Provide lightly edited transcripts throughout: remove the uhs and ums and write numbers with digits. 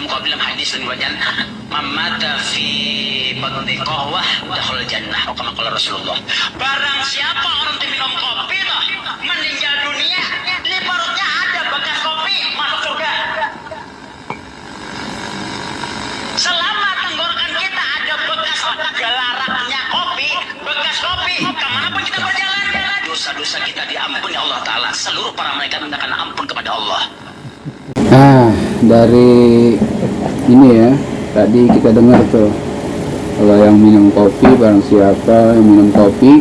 kau bilang hadis wajan mamata fi batni qahwah dakhul jannah atau kama qala Rasulullah. Barang siapa orang yang minum kopi loh meninggal dunia di perutnya ada bekas kopi masuk surga. Selama tenggorokan kita ada bekas gelaraknya kopi, bekas kopi, kemanapun kita berjalan, dosa-dosa kita diampuni Allah Ta'ala. Seluruh para malaikat mintakan ampun kepada Allah. Nah, dari ini ya, tadi kita dengar tuh, kalau yang minum kopi, barang siapa yang minum kopi,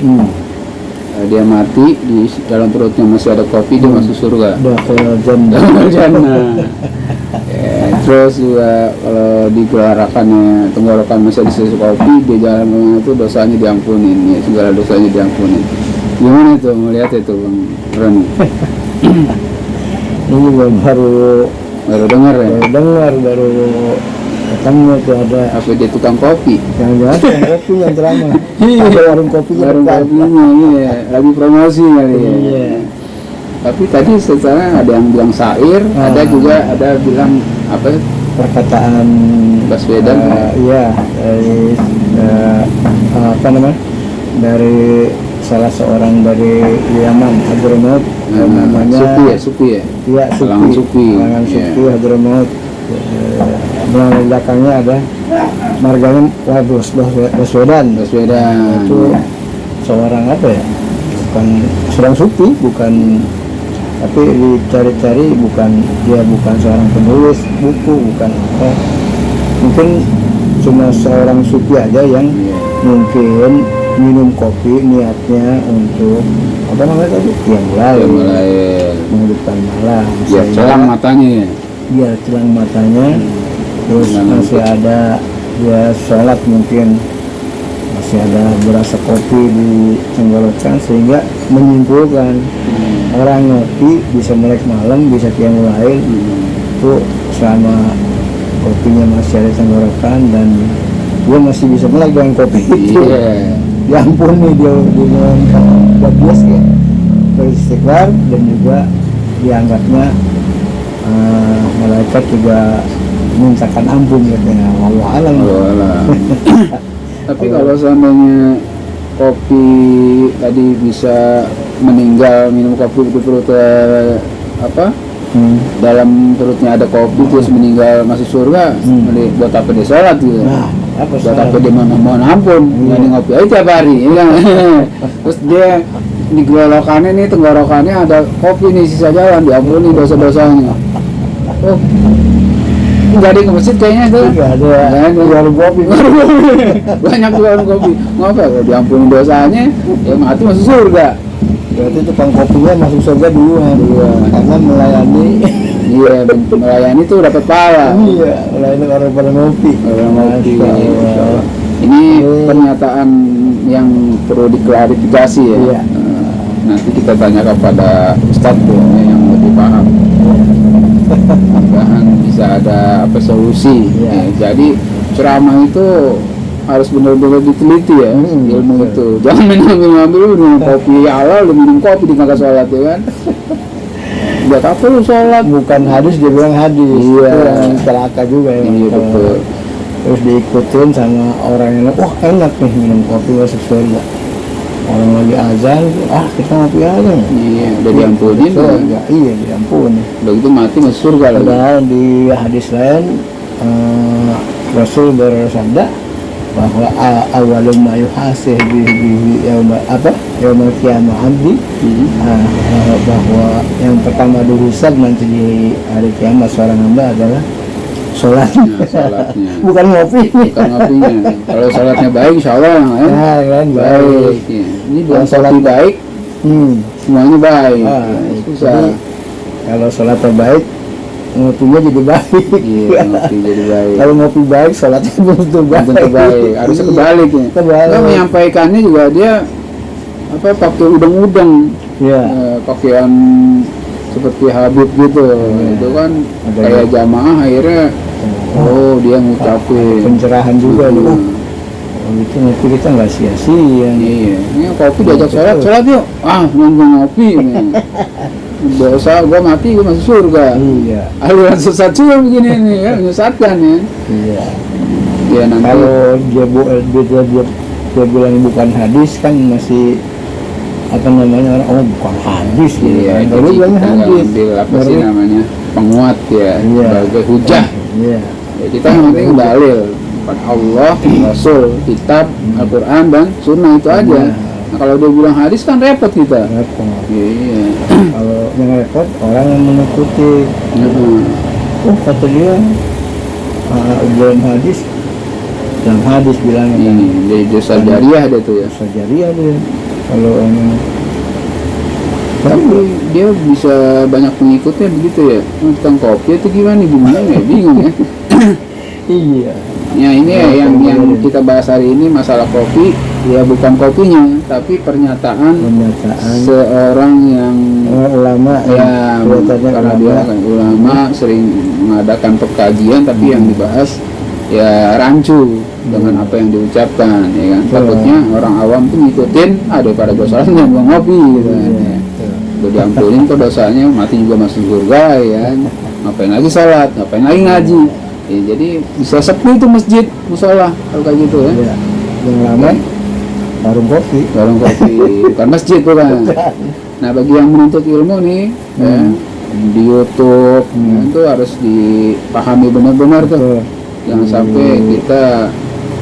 dia mati, di dalam perutnya masih ada kopi, dia masuk surga. Dakhul jannah. Dakhul jannah. Terus juga kalau di gelarakannya tenggorokan masih ada sisa kopi, di jalan itu dosanya diampunin, ya, segala dosanya diampunin. Gimana itu melihat itu Bang Roni? Ini baru dengar ya? baru ketemu tuh ada Apa dia tukang kopi? yang jahat yang kopi yang ceramah. Ada warung kopi Warung kopinya, iya, lagi promosi kali ya. Iya. Tapi tadi secara ada yang bilang syair, ada juga ada bilang apa? Perkataan Baswedan. iya dari apa namanya, dari salah seorang dari Yaman, Hadramaut, namanya Supi ya? iya Kalangan Supi. Kalangan Iya. Supi Hadramaut. Belakang belakangnya ada marganya Baswedan. Itu seorang apa ya, bukan seorang sufi, bukan, tapi dicari-cari dia bukan seorang penulis buku, bukan apa, mungkin cuma seorang sufi aja yang mungkin minum kopi niatnya untuk apa namanya tadi, yang lain menghidupkan malam, Ya, celang matanya ya. biar celang matanya. Terus masih ada dia sholat, mungkin masih ada berasa kopi di tenggorokan, sehingga menyimpulkan orang ngopi bisa melek malam, bisa qiyamul lail itu selama kopinya masih ada di tenggorokan, dan dia masih bisa melek dengan kopi itu. Diampuni, dia dimohonkan buat dia sih beristighfar, dan juga dianggapnya malaikat juga mintakan ampun katanya. Wallahu alam. Tapi kalau seandainya kopi tadi bisa meninggal, minum kopi di perut dalam perutnya ada kopi terus meninggal masuk surga, buat apa dia sholat gitu? Nah, buat apa dia mohon ampun? Nggak ngopi aja tiap hari, ya kan? Terus dia di gelolokannya nih, tenggorokannya ada kopi nih, sisa jalan, diampuni dosa-dosanya. Oh, jadi ke masjid kayaknya itu ada warung kopi. Banyak juga warung kopi. Ngapa kalau diampuni dosanya, ya mati masuk surga. Berarti tukang kopinya masuk surga duluan, karena melayani. Iya, melayani itu dapat pahala. Iya, melayani orang pada ngopi. Ini pernyataan yang perlu diklarifikasi ya. Iya. Nanti kita tanya kepada Ustadz yang lebih paham. Mudah-mudahan bisa ada solusi. Iya. Jadi ceramah itu harus benar-benar diteliti ya, ilmu itu. Jangan mengambil minum kopi halal, lu minum kopi di maka sholat ya kan. Buat apa lu sholat? Bukan hadis, dia bilang hadis. Iya. Itu celaka juga ya. Iya, betul. Terus diikutin sama orang yang wah enak nih minum kopi masuk surga. Orang lagi azan, kita ngopi aja. Iya, udah diampuni. Iya, diampuni. Begitu mati masuk surga lagi. Padahal di hadis lain Rasul bersabda bahwa awalum ma yuhasib bihi yaumul qiyamah abdi, bahwa yang pertama dihisab nanti di hari kiamat seorang hamba adalah sholatnya. Bukan ngopinya. Kalau sholatnya baik, insya Allah baik. Ya. Ini bukan sholat baik, semuanya baik. Susah. Kalau sholatnya baik, ngopinya jadi baik. Iya, ngopi jadi baik. Kalau ngopi baik, sholatnya tentu baik. Harusnya kebalik ya. Nah, menyampaikannya juga dia pakai udang-udang. Iya. Pakaian seperti Habib gitu. Itu kan kayak jamaah akhirnya dia ngucapin pencerahan juga loh. Itu ngopi kita nggak sia-sia. Iya. Ini kopi diajak sholat yuk. Nunggu ngopi. dosa gua mati gua masuk surga. Iya. Aliran sesat juga begini nih ya, menyesatkan ya. Iya. Ya nanti Kalau dia bilang bukan hadis kan masih apa namanya orang, oh bukan hadis gitu iya, kan. Kalau jadi bilangnya kita hadis. ambil apa sih Baru- namanya penguat ya, Iya. sebagai hujah. Iya. Ya, kita yang penting dalil bukan Allah, Rasul, kitab, Al-Quran dan Sunnah itu aja. Iya. Nah, kalau dia bilang hadis kan repot kita. Repot. Iya. Kalau yang repot orang yang mengikuti, Heeh. oh kata dia dalam hadis, dalam hadis bilangnya kan. Ini dari dosa jariah dia tuh ya. Sajariah dia. Kalau emang Tapi dia bisa banyak pengikutnya begitu ya. Tentang kopi itu gimana ya? Bingung ya. iya. Ya ini ya, yang kita bahas hari ini masalah kopi ya, bukan kopinya tapi pernyataan Pernyataan seorang yang ulama ya kelihatannya karena dia kan ulama sering mengadakan pekajian tapi yang dibahas ya rancu dengan apa yang diucapkan ya kan. Takutnya orang awam tuh ngikutin daripada dosanya gua ngopi gitu kan. Iya. Udah diampunin kok dosanya, mati juga masuk surga ya kan. Ngapain lagi salat, ngapain lagi ngaji. Ya, jadi bisa sepi itu masjid, musola kalau kayak gitu ya. Iya. Yang lama warung kopi. Warung kopi, bukan masjid bukan. Nah bagi yang menuntut ilmu nih ya, di YouTube ya, itu harus dipahami benar-benar tuh. Jangan sampai kita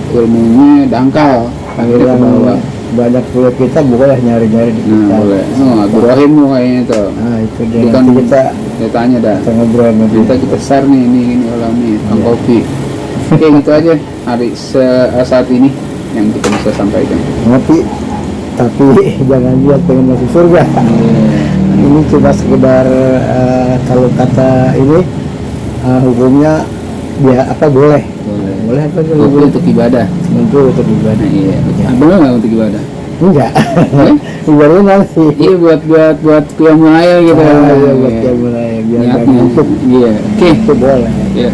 ilmunya dangkal akhirnya ke bawah. Banyak kuliah kita boleh nyari-nyari di Nah kita. boleh. Oh Abdul Rahim tuh kayaknya tuh. Nah itu dia Bukan nanti kita tanya dah. kita ngobrol sama dia. Kita besar nih ini ulama tentang Iya. kopi. Oke gitu aja hari saat ini yang kita bisa sampaikan. Ngopi tapi jangan lihat pengen masuk surga. Ini cuma sekedar kalau kata ini hukumnya dia apa boleh Boleh apa kopi boleh untuk ibadah. untuk ibadah. Nah, iya. Benar nggak untuk ibadah? Enggak. Ibaratnya nanti. Iya buat qiyamul lail gitu. Iya buat yang mulai biar nggak Niatnya. ngantuk. Iya. Oke. Itu boleh. Iya.